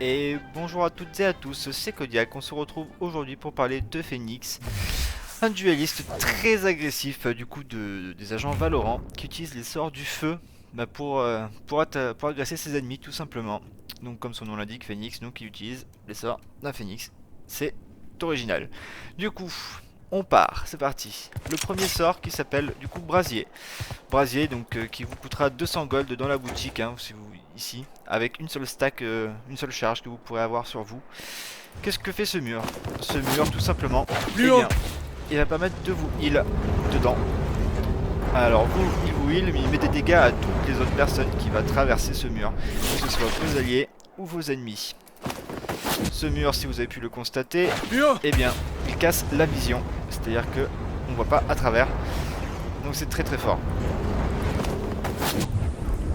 Et bonjour à toutes et à tous, c'est Kodiak, on se retrouve aujourd'hui pour parler de Phoenix, un dueliste très agressif du coup des agents Valorant qui utilise les sorts du feu pour agresser ses ennemis tout simplement. Donc comme son nom l'indique, Phoenix, donc il utilise les sorts d'un Phoenix, c'est original. Du coup, on part, c'est parti. Le premier sort qui s'appelle du coup Brasier. Brasier donc qui vous coûtera 200 gold dans la boutique hein, si vous ici avec une seule stack, une seule charge que vous pourrez avoir sur vous. Qu'est-ce que fait ce mur? Ce mur tout simplement, eh bien, il va permettre de vous heal dedans. Alors vous, il vous heal mais il met des dégâts à toutes les autres personnes qui vont traverser ce mur, que ce soit vos alliés ou vos ennemis. Ce mur, si vous avez pu le constater, eh bien, il casse la vision, c'est-à-dire que on voit pas à travers. Donc c'est très très fort.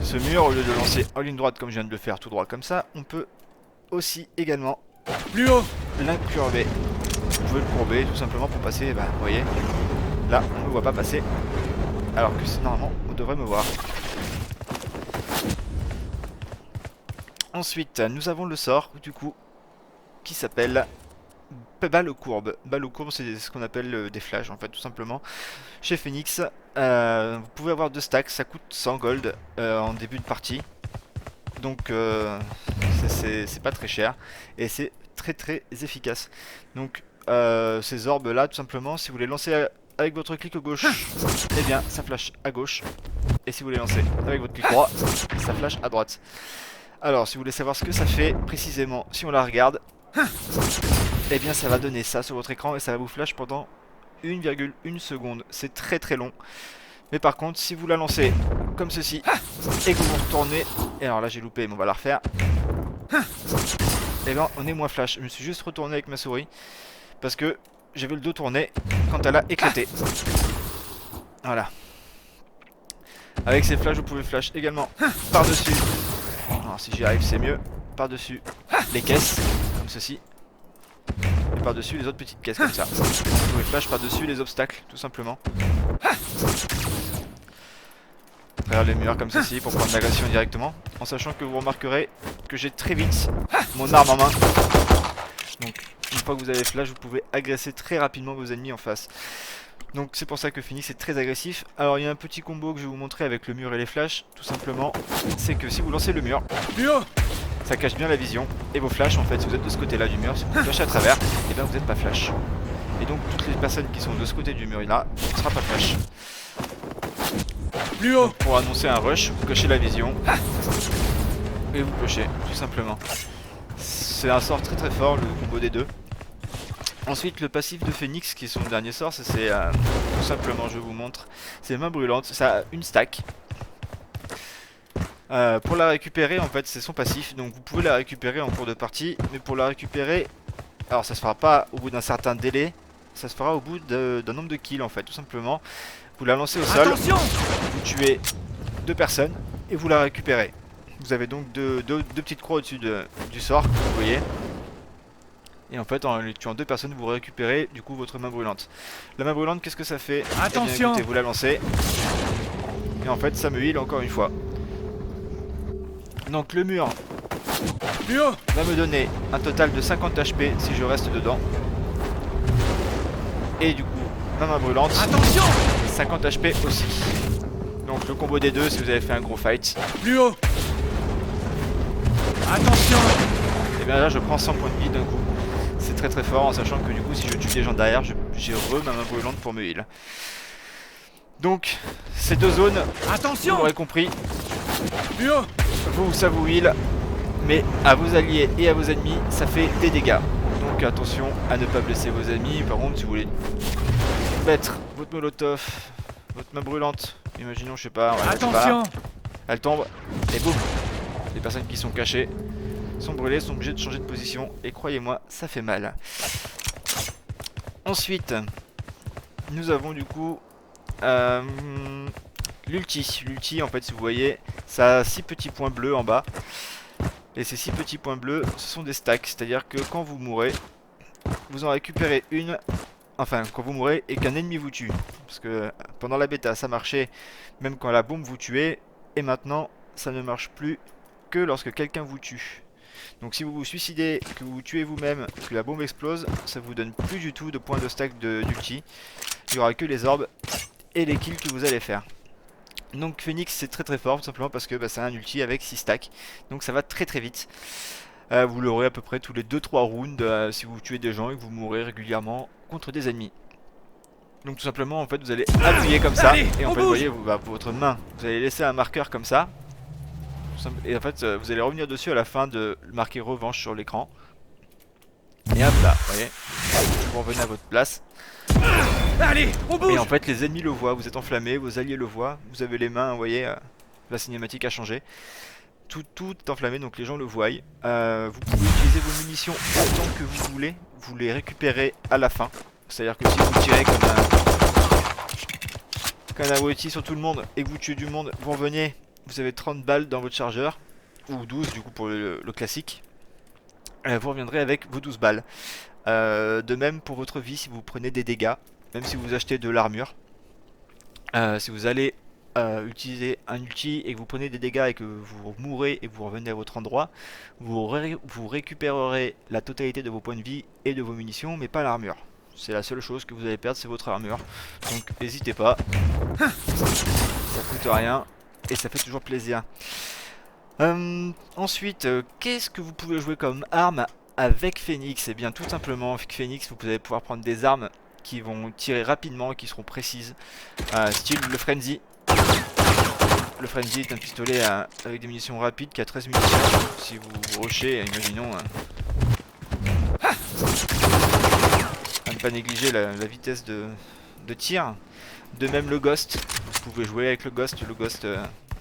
Ce mur, au lieu de le lancer en ligne droite comme je viens de le faire tout droit comme ça, on peut aussi également l'incurver. Vous pouvez le courber tout simplement pour passer, bah vous voyez, là on ne me voit pas passer, alors que normalement on devrait me voir. Ensuite, nous avons le sort du coup qui s'appelle balle courbe. Balle courbe, c'est ce qu'on appelle des flashs en fait tout simplement. Chez Phoenix, vous pouvez avoir 2 stacks, ça coûte 100 gold en début de partie. Donc c'est pas très cher et c'est très très efficace. Donc ces orbes là tout simplement, si vous les lancez avec votre clic gauche, eh bien ça flash à gauche. Et si vous les lancez avec votre clic droit, ça flash à droite. Alors si vous voulez savoir ce que ça fait précisément, si on la regarde, eh bien ça va donner ça sur votre écran et ça va vous flash pendant 1,1 seconde. C'est très très long. Mais par contre, si vous la lancez comme ceci et que vous retournez, et alors là j'ai loupé, mais on va la refaire. Et ben on est moins flash. Je me suis juste retourné avec ma souris parce que j'avais le dos tourné quand elle a éclaté. Voilà. Avec ces flashs, vous pouvez flash également par-dessus. Alors si j'y arrive, c'est mieux. Par-dessus les caisses, comme ceci. Et par-dessus les autres petites caisses comme ça. Vous pouvez flash par-dessus les obstacles, tout simplement. Travers les murs comme ceci pour prendre l'agression directement, en sachant que vous remarquerez que j'ai très vite mon arme en main. Donc une fois que vous avez flash, vous pouvez agresser très rapidement vos ennemis en face. Donc c'est pour ça que Phoenix est très agressif. Alors il y a un petit combo que je vais vous montrer avec le mur et les flashs, tout simplement. C'est que si vous lancez le mur, ça cache bien la vision. Et vos flashs en fait, si vous êtes de ce côté là du mur, si vous flashez à travers, et bien vous n'êtes pas flash. Et donc toutes les personnes qui sont de ce côté du mur là, ne sera pas flash. Donc, pour annoncer un rush, vous cachez la vision et vous pushez, tout simplement. C'est un sort très très fort, le combo des deux. Ensuite, le passif de Phoenix, qui est son dernier sort, c'est tout simplement, je vous montre, c'est main brûlante, ça a une stack. Pour la récupérer, en fait, c'est son passif, donc vous pouvez la récupérer en cours de partie, mais pour la récupérer, alors ça se fera pas au bout d'un certain délai, ça se fera au bout d'un nombre de kills, en fait, tout simplement. Vous la lancez au sol, vous tuez 2 personnes et vous la récupérez. Vous avez donc deux petites croix au-dessus du sort, vous voyez. Et en fait, en les tuant 2 personnes, vous récupérez du coup votre main brûlante. La main brûlante, qu'est-ce que ça fait? Attention! Eh bien, écoutez, vous la lancez. Et en fait, ça me heal encore une fois. Donc le mur va me donner un total de 50 HP si je reste dedans. Et du coup, ma main brûlante, Attention! 50 HP aussi. Donc le combo des deux si vous avez fait un gros fight. Plus haut! Attention! Et bien là je prends 100 points de vie d'un coup. C'est très très fort en sachant que du coup si je tue des gens derrière, j'ai ma main brûlante pour me heal. Donc ces deux zones, Attention! vous l'aurez compris, Plus haut! vous ça vous heal, mais à vos alliés et à vos ennemis ça fait des dégâts. Donc attention à ne pas blesser vos ennemis. Par contre si vous voulez mettre votre molotov, votre main brûlante, imaginons je sais pas, voilà, Attention! elle tombe et boum, les personnes qui sont cachées sont brûlées, sont obligées de changer de position et croyez-moi ça fait mal. Ensuite nous avons du coup l'ulti. L'ulti en fait si vous voyez ça a 6 petits points bleus en bas. Et ces 6 petits points bleus ce sont des stacks, c'est à dire que quand vous mourrez vous en récupérez une. Enfin, quand vous mourrez et qu'un ennemi vous tue. Parce que pendant la bêta, ça marchait même quand la bombe vous tuait. Et maintenant, ça ne marche plus que lorsque quelqu'un vous tue. Donc si vous vous suicidez, que vous vous tuez vous-même, que la bombe explose, ça vous donne plus du tout de points de stack d'ulti. Il y aura que les orbes et les kills que vous allez faire. Donc Phoenix c'est très fort, tout simplement parce que c'est un ulti avec 6 stacks. Donc ça va très vite. Vous l'aurez à peu près tous les 2-3 rounds si vous tuez des gens et que vous mourrez régulièrement contre des ennemis. Donc tout simplement en fait vous allez appuyer comme ça. Allez, et en fait bouge. vous voyez votre main, vous allez laisser un marqueur comme ça. Et en fait vous allez revenir dessus à la fin de marquer revanche sur l'écran. Et hop là, vous voyez, vous revenez à votre place. Allez, on bouge. Et en fait les ennemis le voient, vous êtes enflammé, vos alliés le voient, vous avez les mains, vous voyez, la cinématique a changé. Tout est enflammé, donc les gens le voient. Vous pouvez utiliser vos munitions autant que vous voulez, vous les récupérez à la fin. C'est-à-dire que si vous tirez comme un abruti sur tout le monde et que vous tuez du monde, vous revenez, vous avez 30 balles dans votre chargeur, ou 12 du coup pour le classique. Vous reviendrez avec vos 12 balles. De même pour votre vie si vous prenez des dégâts, même si vous achetez de l'armure. Si vous allez utiliser un ulti et que vous prenez des dégâts et que vous mourrez et que vous revenez à votre endroit, vous récupérerez la totalité de vos points de vie et de vos munitions, mais pas l'armure. C'est la seule chose que vous allez perdre, c'est votre armure. Donc n'hésitez pas, ça coûte rien et ça fait toujours plaisir. Ensuite, qu'est-ce que vous pouvez jouer comme arme avec Phoenix? Et bien tout simplement avec Phoenix vous allez pouvoir prendre des armes qui vont tirer rapidement et qui seront précises, style le Frenzy. Le Frenzy est un pistolet avec des munitions rapides qui a 13 munitions. Si vous rushez, imaginons, à ne pas négliger la vitesse de tir. De même le Ghost, vous pouvez jouer avec le Ghost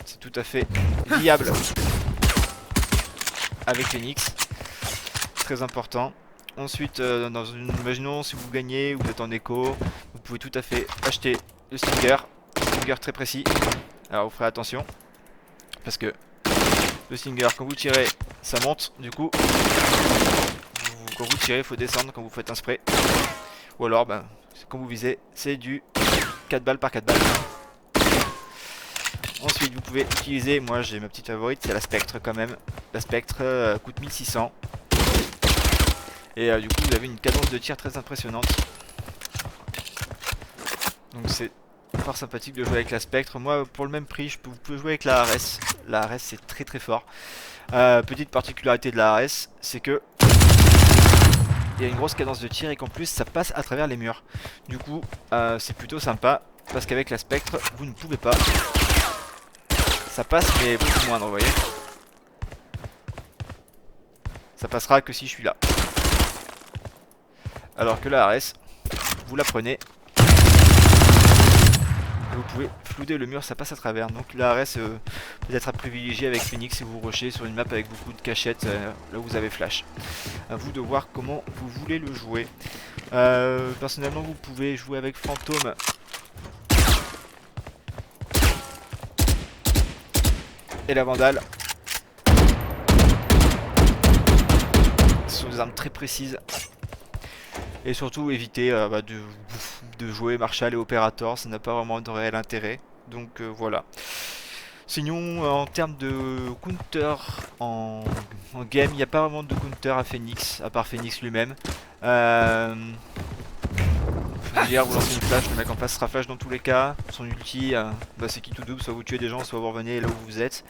c'est tout à fait viable avec Phoenix, très important. Ensuite, imaginons si vous gagnez, vous êtes en écho, vous pouvez tout à fait acheter le Stinger très précis. Alors vous ferez attention, parce que le Stinger, quand vous tirez, ça monte, du coup, quand vous tirez, il faut descendre quand vous faites un spray. Ou alors, quand vous visez, c'est du 4 balles par 4 balles. Ensuite, vous pouvez utiliser, moi j'ai ma petite favorite, c'est la Spectre quand même. La Spectre coûte 1600. Et du coup, vous avez une cadence de tir très impressionnante. Donc c'est fort sympathique de jouer avec la Spectre. Moi, pour le même prix, vous pouvez jouer avec la Ares. La Ares, c'est très fort. Petite particularité de la Ares, c'est que il y a une grosse cadence de tir et qu'en plus, ça passe à travers les murs. Du coup, c'est plutôt sympa, parce qu'avec la Spectre, vous ne pouvez pas. Ça passe, mais beaucoup moindre, vous voyez. Ça passera que si je suis là. Alors que la Ares, vous la prenez. Et vous pouvez flouder le mur, ça passe à travers. Donc la Ares peut être à privilégier avec Phoenix si vous rushez sur une map avec beaucoup de cachettes, là où vous avez flash. À vous de voir comment vous voulez le jouer. Personnellement, vous pouvez jouer avec Fantôme. Et la Vandale. Ce sont des armes très précises. Et surtout éviter de jouer Marshall et Operator, ça n'a pas vraiment de réel intérêt. Donc voilà. Sinon en termes de counter en game, il n'y a pas vraiment de counter à Phoenix, à part Phoenix lui-même. Vous lancez une flash, le mec en face sera flash dans tous les cas. Son ulti, c'est qui tout double, soit vous tuez des gens, soit vous revenez là où vous êtes.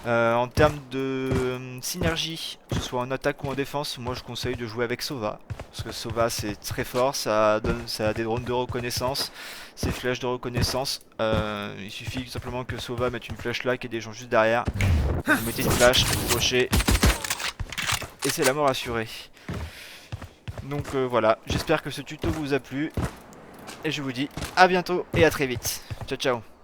En termes de synergie, que ce soit en attaque ou en défense, moi je conseille de jouer avec Sova. Parce que Sova c'est très fort, ça a des drones de reconnaissance, c'est flèches de reconnaissance. Il suffit tout simplement que Sova mette une flèche là, qu'il y ait des gens juste derrière. Vous mettez une flash, vous rochez, et c'est la mort assurée. Donc voilà, j'espère que ce tuto vous a plu. Et je vous dis à bientôt et à très vite. Ciao ciao.